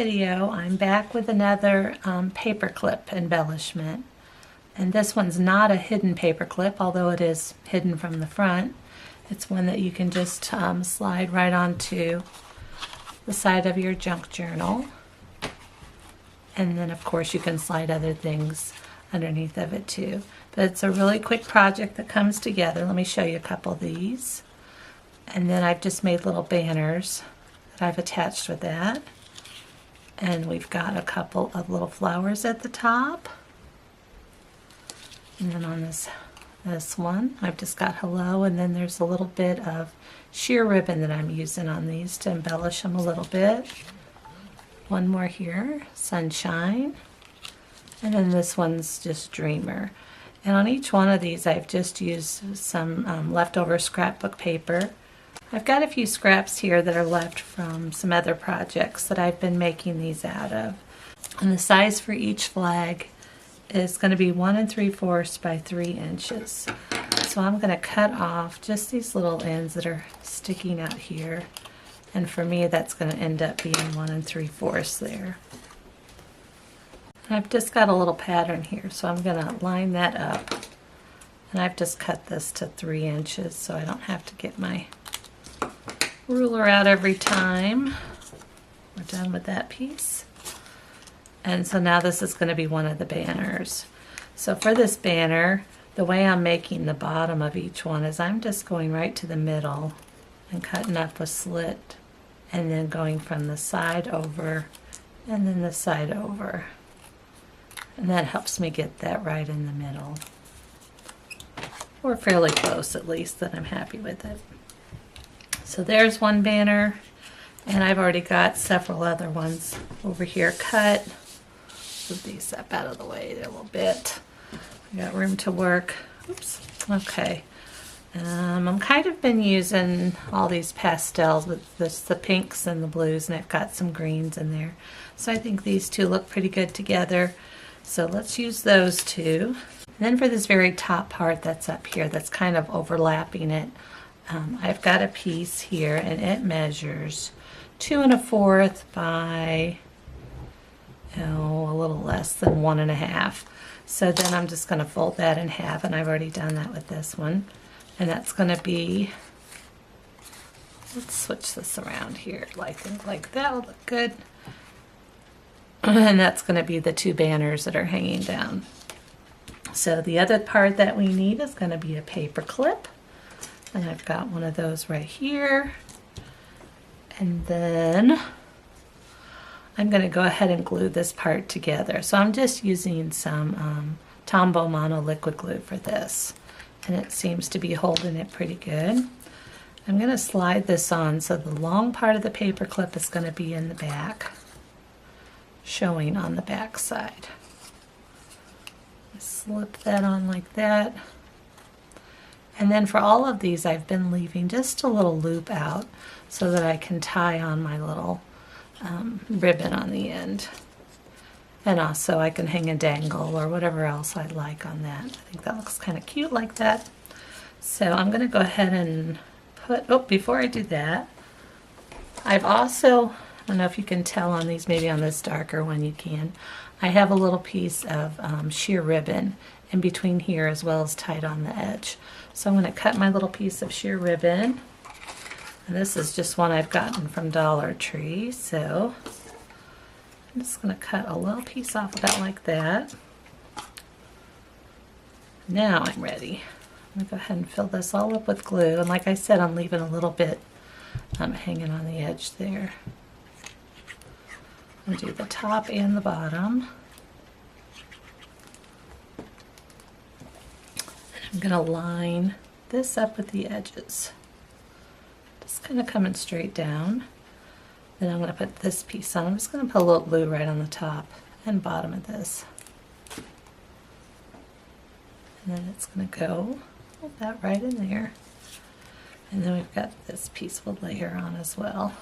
video, I'm back with another paperclip embellishment. And this one's not a hidden paperclip, although it is hidden from the front. It's one that you can just slide right onto the side of your junk journal. And then of course you can slide other things underneath of it too. But it's a really quick project that comes together. Let me show you a couple of these. And then I've just made little banners that I've attached with that. And we've got a couple of little flowers at the top. And then on this one, I've just got hello, and then there's a little bit of sheer ribbon that I'm using on these to embellish them a little bit. One more here, sunshine. And then this one's just dreamer. And on each one of these, I've just used some leftover scrapbook paper. I've got a few scraps here that are left from some other projects that I've been making these out of. And the size for each flag is going to be 1 3/4 by 3 inches. So I'm going to cut off just these little ends that are sticking out here. And for me, that's going to end up being 1 3/4 there. And I've just got a little pattern here, so I'm going to line that up. And I've just cut this to 3 inches so I don't have to get my ruler out every time. We're done with that piece. And so now this is going to be one of the banners. So for this banner, the way I'm making the bottom of each one is I'm just going right to the middle and cutting up a slit and then going from the side over and then the side over. And that helps me get that right in the middle. Or fairly close at least, then I'm happy with it. So there's one banner, and I've already got several other ones over here cut. Move these up out of the way there a little bit. I got room to work. Oops. Okay. I'm kind of been using all these pastels with the pinks and the blues, and I've got some greens in there. So I think these two look pretty good together. So let's use those two. And then for this very top part that's up here, that's kind of overlapping it, I've got a piece here, and it measures 2 1/4 by a little less than 1 1/2. So then I'm just going to fold that in half, and I've already done that with this one. And that's going to be, let's switch this around here. I think like that will look good. And that's going to be the two banners that are hanging down. So the other part that we need is going to be a paper clip. And I've got one of those right here. And then I'm going to go ahead and glue this part together. So I'm just using some Tombow Mono liquid glue for this. And it seems to be holding it pretty good. I'm going to slide this on so the long part of the paper clip is going to be in the back, showing on the back side. Slip that on like that. And then for all of these, I've been leaving just a little loop out so that I can tie on my little ribbon on the end. And also I can hang a dangle or whatever else I'd like on that. I think that looks kind of cute like that. So I'm going to go ahead and put, before I do that, I've also, I don't know if you can tell on these, maybe on this darker one you can, I have a little piece of sheer ribbon in between here as well as tied on the edge. So I'm going to cut my little piece of sheer ribbon, and this is just one I've gotten from Dollar Tree, so I'm just going to cut a little piece off of that like that. Now I'm ready. I'm going to go ahead and fill this all up with glue, and like I said, I'm leaving a little bit hanging on the edge there. I'll do the top and the bottom. I'm going to line this up with the edges. Just kind of coming straight down. Then I'm going to put this piece on. I'm just going to put a little glue right on the top and bottom of this. And then it's going to go like that right in there. And then we've got this piece we'll layer on as well.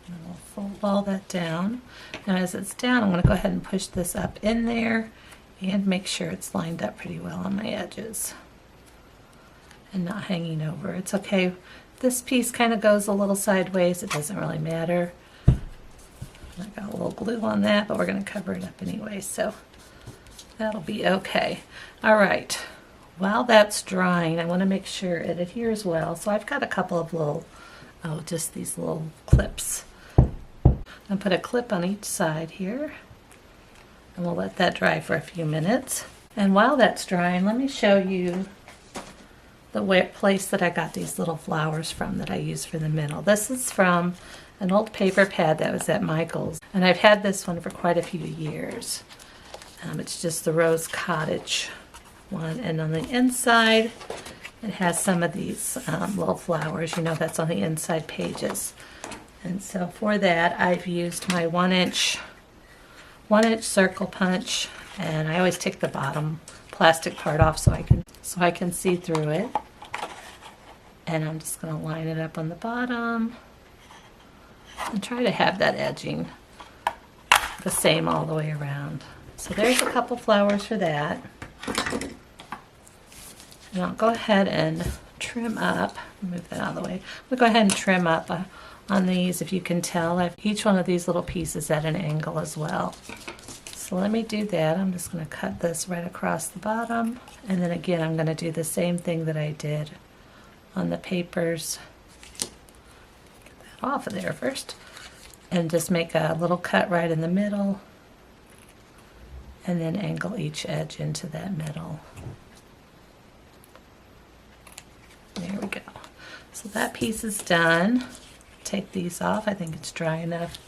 And we'll fold all that down. Now as it's down, I'm going to go ahead and push this up in there and make sure it's lined up pretty well on my edges and not hanging over. It's okay this piece kind of goes a little sideways. It doesn't really matter. I got a little glue on that, but we're going to cover it up anyway, so that'll be okay. All right, while that's drying, I want to make sure it adheres well. So I've got a couple of little, just these little clips. I'll put a clip on each side here, and we'll let that dry for a few minutes. And while that's drying, let me show you the place that I got these little flowers from that I use for the middle. This is from an old paper pad that was at Michael's, and I've had this one for quite a few years. It's just the Rose Cottage one, and on the inside it has some of these little flowers. You know, that's on the inside pages. And so for that, I've used my 1-inch circle punch, and I always take the bottom plastic part off so I can see through it. And I'm just going to line it up on the bottom and try to have that edging the same all the way around. So there's a couple flowers for that. And I'll go ahead and trim up. Move that out of the way. We'll go ahead and trim up on these. If you can tell, I've each one of these little pieces at an angle as well. So let me do that. I'm just going to cut this right across the bottom. And then again, I'm going to do the same thing that I did on the papers. Get that off of there first. And just make a little cut right in the middle. And then angle each edge into that middle. There we go. So that piece is done. Take these off. I think it's dry enough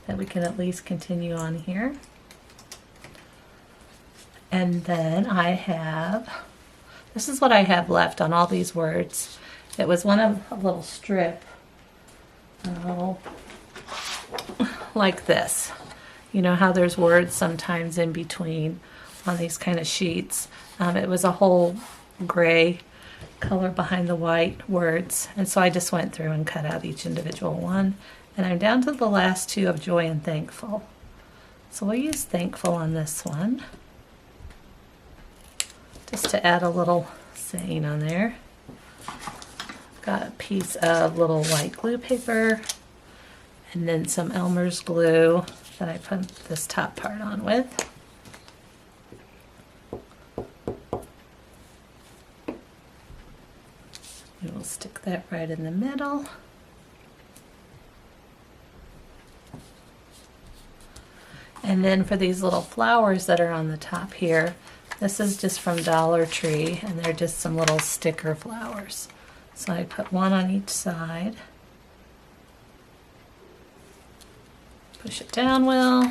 that we can at least continue on here. And then I have, this is what I have left on all these words. It was one of a little strip, like this. You know how there's words sometimes in between on these kind of sheets. It was a whole gray color behind the white words, and so I just went through and cut out each individual one, and I'm down to the last two of joy and thankful. So we'll use thankful on this one just to add a little saying on there. Got a piece of little white glue paper and then some Elmer's glue that I put this top part on with. We'll stick that right in the middle. And then for these little flowers that are on the top here, this is just from Dollar Tree, and they're just some little sticker flowers. So I put one on each side. Push it down well.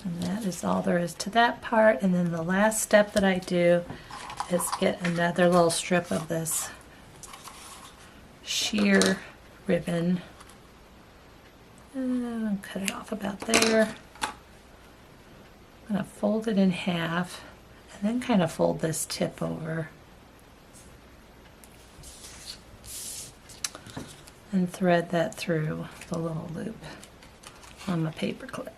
And that is all there is to that part. And then the last step that I do is get another little strip of this sheer ribbon. And cut it off about there. I'm going to fold it in half and then kind of fold this tip over and thread that through the little loop on my paper clip.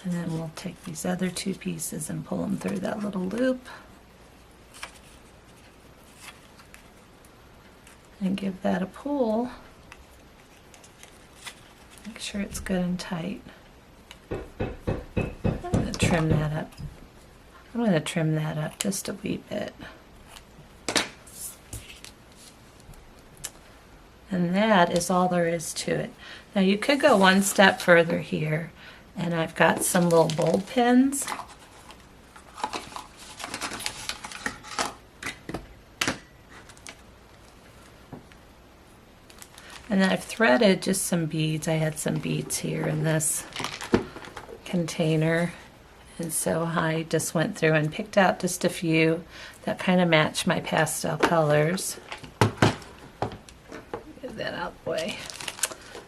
And then we'll take these other two pieces and pull them through that little loop and give that a pull. Make sure it's good and tight. I'm going to trim that up. I'm going to trim that up just a wee bit. And that is all there is to it. Now you could go one step further here, and I've got some little bulb pins. And then I've threaded just some beads. I had some beads here in this container. And so I just went through and picked out just a few that kind of match my pastel colors. Get that out of the way.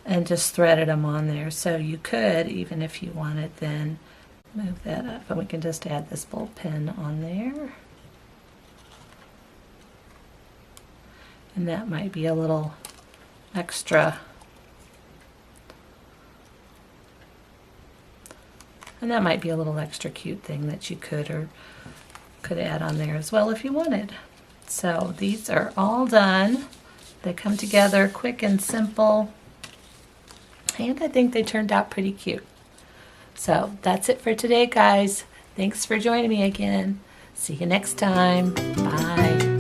And just threaded them on there. So you could, even if you wanted, then move that up. And we can just add this bulb pin on there. And that might be a little extra And that might be a little extra cute thing that you could add on there as well if you wanted. So these are all done. They come together quick and simple. And I think they turned out pretty cute. So that's it for today, guys. Thanks for joining me again. See you next time. Bye.